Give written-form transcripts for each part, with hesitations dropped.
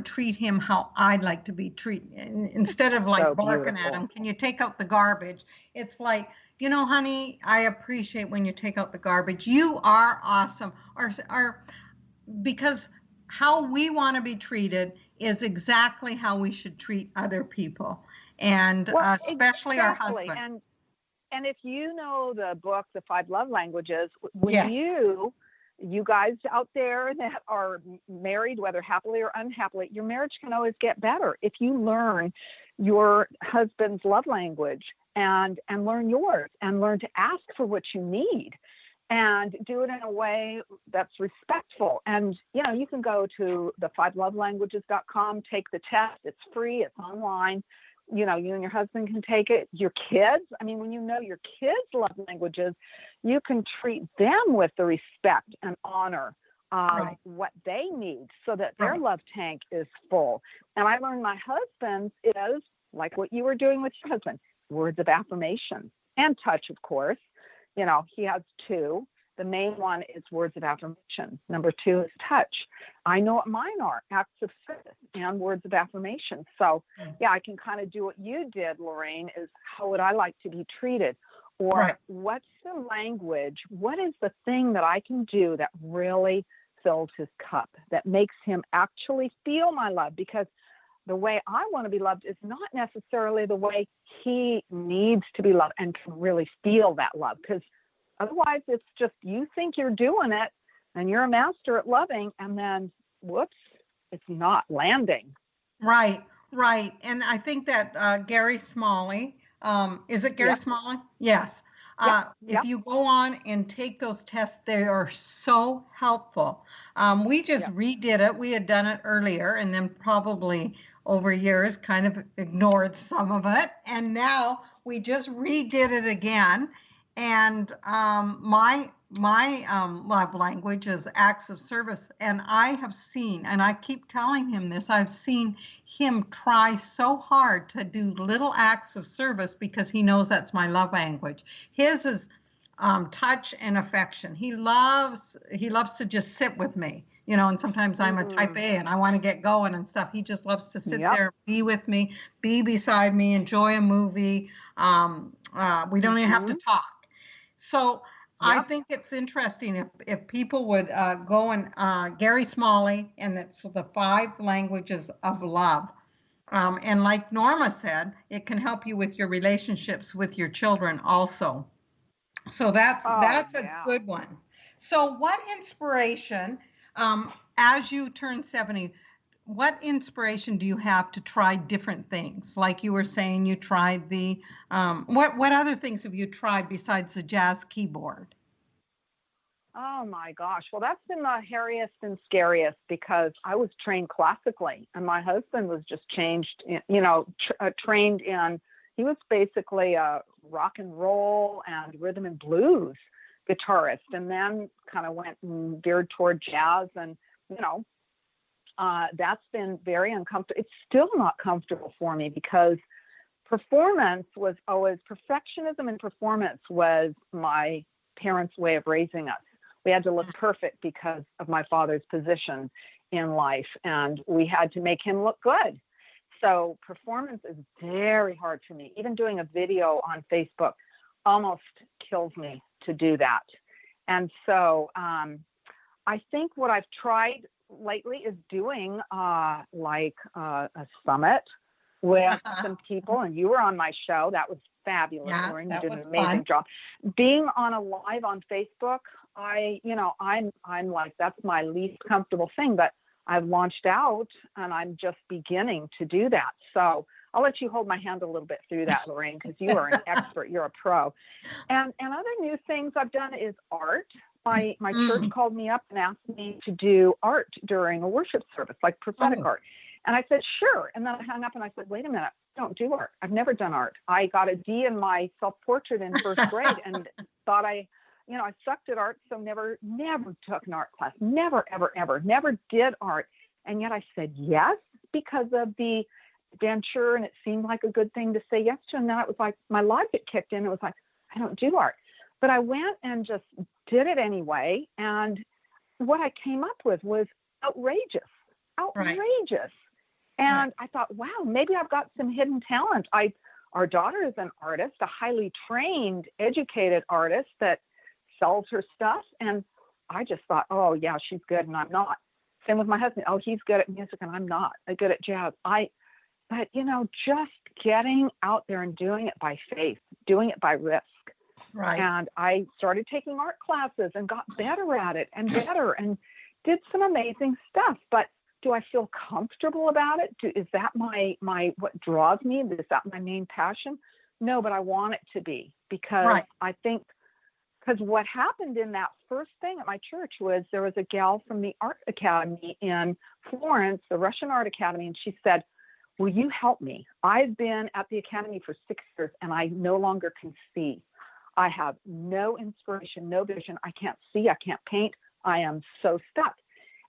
treat him how I'd like to be treated. Instead of like barking at him, can you take out the garbage? It's like, honey, I appreciate when you take out the garbage. You are awesome. Or because how we want to be treated is exactly how we should treat other people. And especially our husband. And if you know the book, The 5 Love Languages, when you guys out there that are married, whether happily or unhappily, your marriage can always get better if you learn your husband's love language and learn yours and learn to ask for what you need and do it in a way that's respectful. And, you can go to the 5lovelanguages.com, take the test. It's free. It's online. You and your husband can take it. Your kids, when you know your kids' love languages, you can treat them with the respect and honor what they need so that their love tank is full. And I learned my husband's is, like what you were doing with your husband, words of affirmation and touch, of course. He has 2. The main one is words of affirmation. Number 2 is touch. I know what mine are, acts of service and words of affirmation. So, I can kind of do what you did, Lorraine, is how would I like to be treated? Or what's the language? What is the thing that I can do that really fills his cup, that makes him actually feel my love? Because the way I want to be loved is not necessarily the way he needs to be loved and can really feel that love. Because otherwise, it's just you think you're doing it and you're a master at loving, and then, whoops, it's not landing. Right. And I think that Gary Smalley, is it Gary Smalley? Yes. If you go on and take those tests, they are so helpful. We just redid it. We had done it earlier and then probably over years kind of ignored some of it. And now we just redid it again. And my love language is acts of service. And I have seen, and I keep telling him this, I've seen him try so hard to do little acts of service because he knows that's my love language. His is touch and affection. He loves to just sit with me, and sometimes I'm a type A and I want to get going and stuff. He just loves to sit there, be with me, be beside me, enjoy a movie. We don't even have to talk. So I think it's interesting if people would go and Gary Smalley, and it's the 5 languages of love. And like Norma said, it can help you with your relationships with your children also. So that's a good one. So what inspiration, as you turn 70, what inspiration do you have to try different things? Like you were saying, you tried the, what other things have you tried besides the jazz keyboard? Oh my gosh. Well, that's been the hairiest and scariest because I was trained classically and my husband was just trained in, he was basically a rock and roll and rhythm and blues guitarist, and then kind of went and veered toward jazz. And, that's been very uncomfortable. It's still not comfortable for me because performance was always, perfectionism and performance was my parents' way of raising us. We had to look perfect because of my father's position in life, and we had to make him look good. So performance is very hard for me. Even doing a video on Facebook almost kills me to do that. And so I think what I've tried lately is doing a summit with some people, and you were on my show. That was fabulous, Lauren. You did an amazing job. Being on a live on Facebook, I'm like, that's my least comfortable thing, but I've launched out and I'm just beginning to do that. So I'll let you hold my hand a little bit through that, Lorraine, because you are an expert. You're a pro. And other new things I've done is art. My church called me up and asked me to do art during a worship service, like prophetic art. And I said, sure. And then I hung up and I said, wait a minute, I don't do art. I've never done art. I got a D in my self-portrait in first grade and thought I sucked at art. So never took an art class. Never, ever, ever, never did art. And yet I said yes because of the venture, and it seemed like a good thing to say yes to. And then it was like my logic kicked in. It was like, I don't do art. But I went and just did it anyway. And what I came up with was outrageous. Right. And I thought, wow, maybe I've got some hidden talent. Our daughter is an artist, a highly trained, educated artist that sells her stuff. And I just thought, oh, yeah, she's good and I'm not. Same with my husband. Oh, he's good at music and I'm not. I'm good at jazz. But, just getting out there and doing it by faith, doing it by risk. Right. And I started taking art classes and got better at it and better and did some amazing stuff. But do I feel comfortable about it? Is that my what draws me? Is that my main passion? No, but I want it to be, because I think, because what happened in that first thing at my church was there was a gal from the Art Academy in Florence, the Russian Art Academy, and she said, will you help me? I've been at the Academy for 6 years and I no longer can see. I have no inspiration, no vision. I can't see, I can't paint. I am so stuck.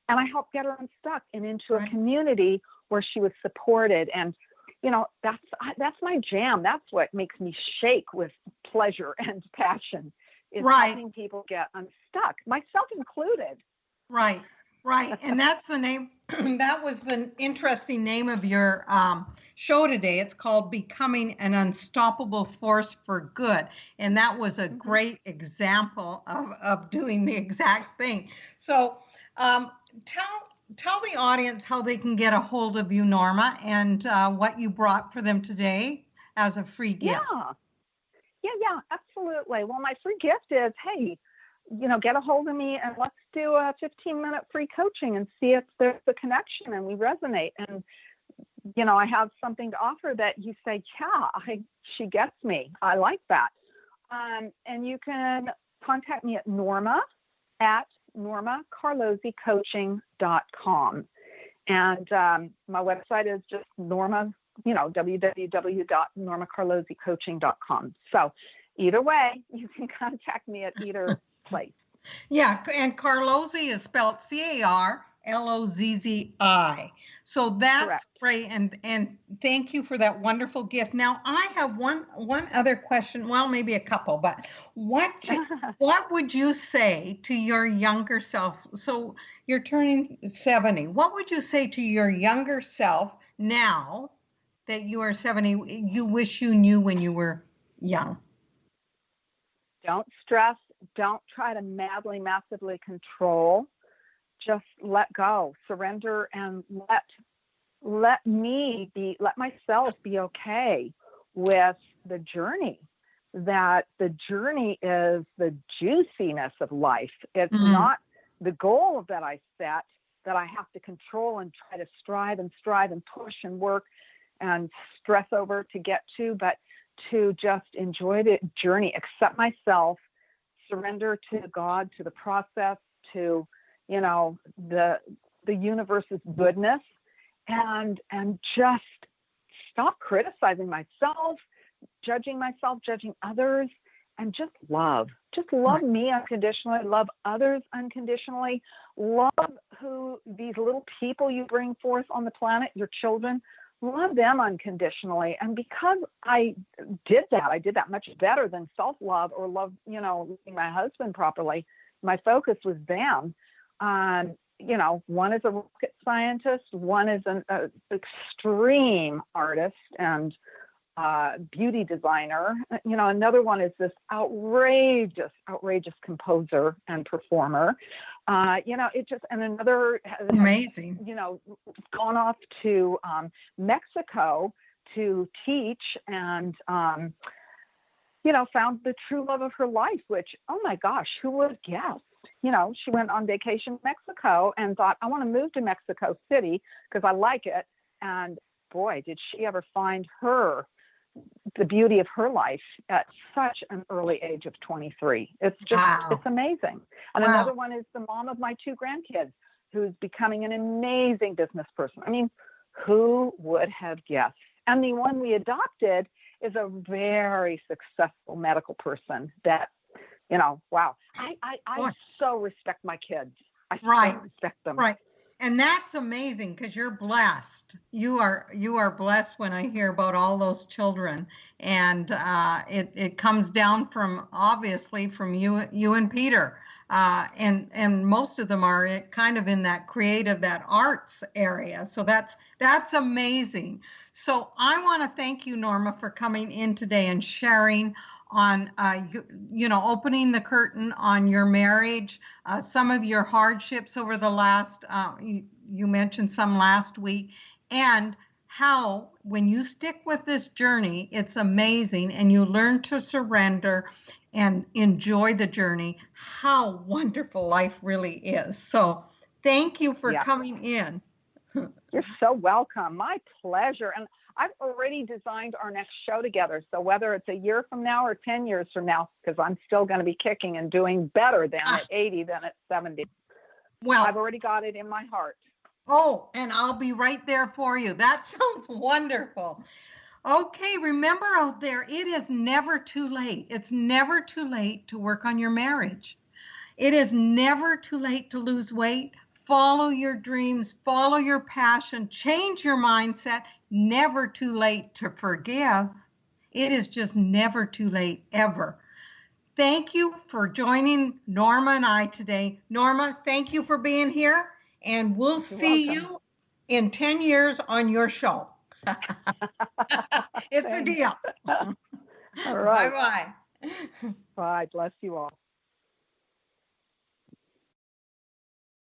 And I helped get her unstuck and into a community where she was supported. And, that's my jam. That's what makes me shake with pleasure and passion, is helping people get unstuck, myself included. Right. And that's the name. That was the interesting name of your show today. It's called Becoming an Unstoppable Force for Good. And that was a great example of doing the exact thing. So tell the audience how they can get a hold of you, Norma, and what you brought for them today as a free gift. Yeah, absolutely. Well, my free gift is, hey, get a hold of me and let's do a 15-minute free coaching and see if there's a connection and we resonate. And, I have something to offer that you say, yeah, she gets me. I like that. And you can contact me at normacarlozzicoaching.com. And my website is just Norma, www.normacarlozzicoaching.com. So either way, you can contact me at either place. Yeah, and Carlozzi is spelled Carlozzi. So that's correct. Great, and thank you for that wonderful gift. Now I have one other question. Well, maybe a couple, but what would you say to your younger self? So you're turning 70. What would you say to your younger self now that you are 70? You wish you knew when you were young. Don't stress. Don't try to madly, massively control. Just let go, surrender, and let myself be okay with the journey. That the journey is the juiciness of life. It's not the goal that I set that I have to control and try to strive and push and work and stress over to get to, but to just enjoy the journey, accept myself, surrender to God, to the process, to, the universe's goodness, and just stop criticizing myself, judging others, and just love me unconditionally, love others unconditionally, love these little people you bring forth on the planet, your children, love them unconditionally. And because I did that much better than self-love or love, loving my husband properly. My focus was them. One is a rocket scientist, one is an extreme artist and beauty designer. Another one is this outrageous composer and performer. And another amazing, gone off to Mexico to teach and, found the true love of her life, which, oh my gosh, who would have guessed? She went on vacation to Mexico and thought, I want to move to Mexico City because I like it. And boy, did she ever find the beauty of her life at such an early age of 23. It's just, It's amazing. And another one is the mom of my 2 grandkids, who's becoming an amazing business person. I mean, who would have guessed? And the one we adopted is a very successful medical person that, wow. I so respect my kids. I so respect them. Right. And that's amazing because you're blessed. You are blessed when I hear about all those children. And it comes down from, obviously, from you and Peter. and most of them are kind of in that creative, that arts area. So that's amazing. So I want to thank you, Norma, for coming in today and sharing on, opening the curtain on your marriage, some of your hardships over the last, you mentioned some last week, and how when you stick with this journey, it's amazing, and you learn to surrender and enjoy the journey, how wonderful life really is. So thank you for coming in. You're so welcome. My pleasure. And I've already designed our next show together. So whether it's a year from now or 10 years from now, because I'm still going to be kicking and doing better than at 80 than at 70. Well, I've already got it in my heart. Oh, and I'll be right there for you. That sounds wonderful. Okay, remember out there, it is never too late. It's never too late to work on your marriage. It is never too late to lose weight. Follow your dreams, follow your passion, change your mindset. Never too late to forgive. It is just never too late, ever. Thank you for joining Norma and I today. Norma, thank you for being here, and we'll see you in 10 years on your show. It's a deal. All right. Bye-bye. Bye. Bless you all.